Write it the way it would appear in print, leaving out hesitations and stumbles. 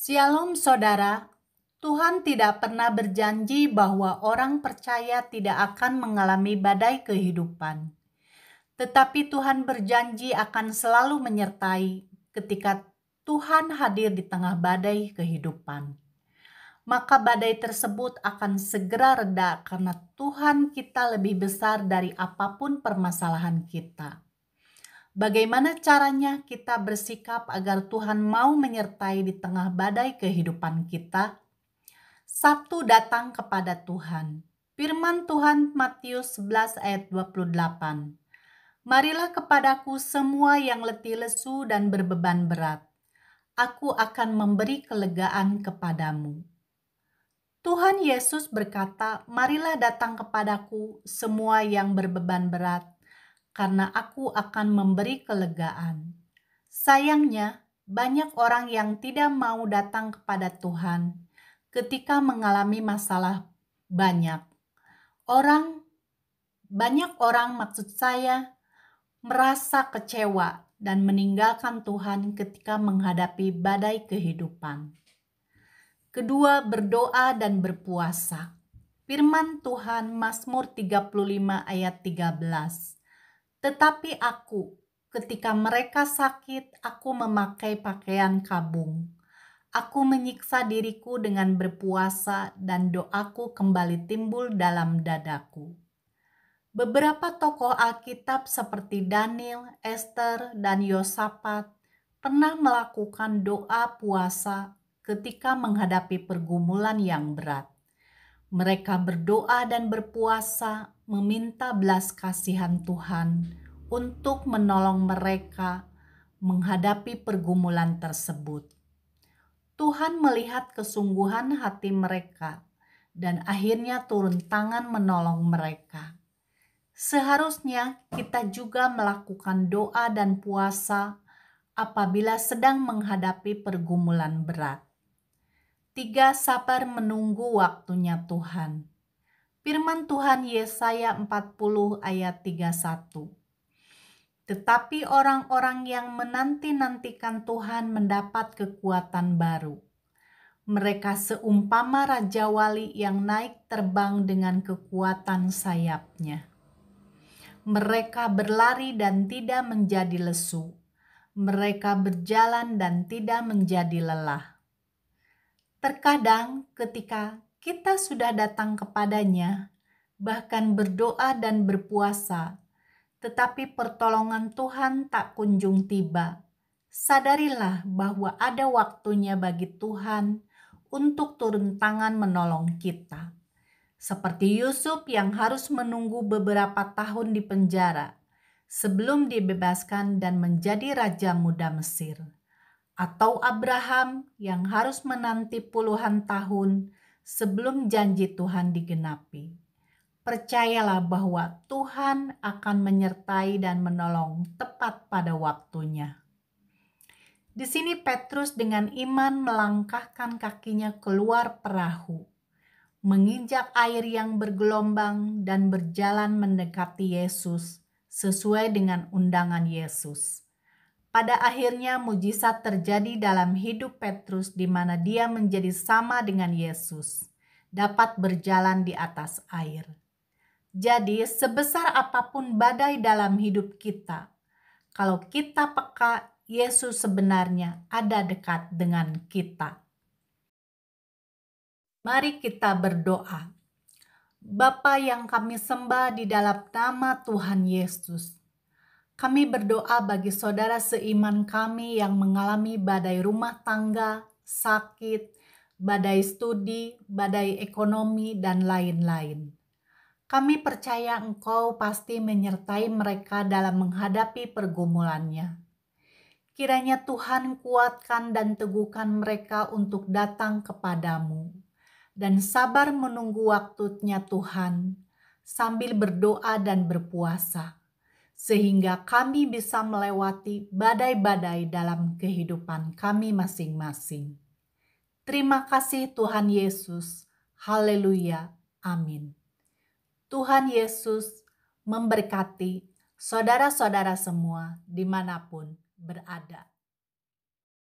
Shalom saudara, Tuhan tidak pernah berjanji bahwa orang percaya tidak akan mengalami badai kehidupan. Tetapi Tuhan berjanji akan selalu menyertai ketika Tuhan hadir di tengah badai kehidupan. Maka badai tersebut akan segera reda karena Tuhan kita lebih besar dari apapun permasalahan kita. Bagaimana caranya kita bersikap agar Tuhan mau menyertai di tengah badai kehidupan kita? 1. Datang kepada Tuhan. Firman Tuhan Matius 11 ayat 28. Marilah kepadaku semua yang letih lesu dan berbeban berat. Aku akan memberi kelegaan kepadamu. Tuhan Yesus berkata, marilah datang kepadaku semua yang berbeban berat, karena aku akan memberi kelegaan. Sayangnya, banyak orang yang tidak mau datang kepada Tuhan ketika mengalami masalah banyak. Banyak orang maksud saya merasa kecewa dan meninggalkan Tuhan ketika menghadapi badai kehidupan. Kedua, berdoa dan berpuasa. Firman Tuhan Mazmur 35 ayat 13. Tetapi aku, ketika mereka sakit, aku memakai pakaian kabung. Aku menyiksa diriku dengan berpuasa dan doaku kembali timbul dalam dadaku. Beberapa tokoh Alkitab seperti Daniel, Esther, dan Yosafat pernah melakukan doa puasa ketika menghadapi pergumulan yang berat. Mereka berdoa dan berpuasa meminta belas kasihan Tuhan untuk menolong mereka menghadapi pergumulan tersebut. Tuhan melihat kesungguhan hati mereka dan akhirnya turun tangan menolong mereka. Seharusnya kita juga melakukan doa dan puasa apabila sedang menghadapi pergumulan berat. 3. Sabar menunggu waktunya Tuhan. Firman Tuhan Yesaya 40 ayat 31. Tetapi orang-orang yang menanti-nantikan Tuhan mendapat kekuatan baru. Mereka seumpama Raja Wali yang naik terbang dengan kekuatan sayapnya. Mereka berlari dan tidak menjadi lesu. Mereka berjalan dan tidak menjadi lelah. Terkadang ketika kita sudah datang kepadanya, bahkan berdoa dan berpuasa, tetapi pertolongan Tuhan tak kunjung tiba. Sadarilah bahwa ada waktunya bagi Tuhan untuk turun tangan menolong kita. Seperti Yusuf yang harus menunggu beberapa tahun di penjara sebelum dibebaskan dan menjadi raja muda Mesir. Atau Abraham yang harus menanti puluhan tahun sebelum janji Tuhan digenapi. Percayalah bahwa Tuhan akan menyertai dan menolong tepat pada waktunya. Di sini Petrus dengan iman melangkahkan kakinya keluar perahu, menginjak air yang bergelombang dan berjalan mendekati Yesus sesuai dengan undangan Yesus. Pada akhirnya mujizat terjadi dalam hidup Petrus di mana dia menjadi sama dengan Yesus, dapat berjalan di atas air. Jadi sebesar apapun badai dalam hidup kita, kalau kita peka, Yesus sebenarnya ada dekat dengan kita. Mari kita berdoa. Bapa yang kami sembah di dalam nama Tuhan Yesus, kami berdoa bagi saudara seiman kami yang mengalami badai rumah tangga, sakit, badai studi, badai ekonomi, dan lain-lain. Kami percaya Engkau pasti menyertai mereka dalam menghadapi pergumulannya. Kiranya Tuhan kuatkan dan teguhkan mereka untuk datang kepadamu dan sabar menunggu waktunya Tuhan sambil berdoa dan berpuasa, sehingga kami bisa melewati badai-badai dalam kehidupan kami masing-masing. Terima kasih Tuhan Yesus. Haleluya. Amin. Tuhan Yesus memberkati saudara-saudara semua dimanapun berada.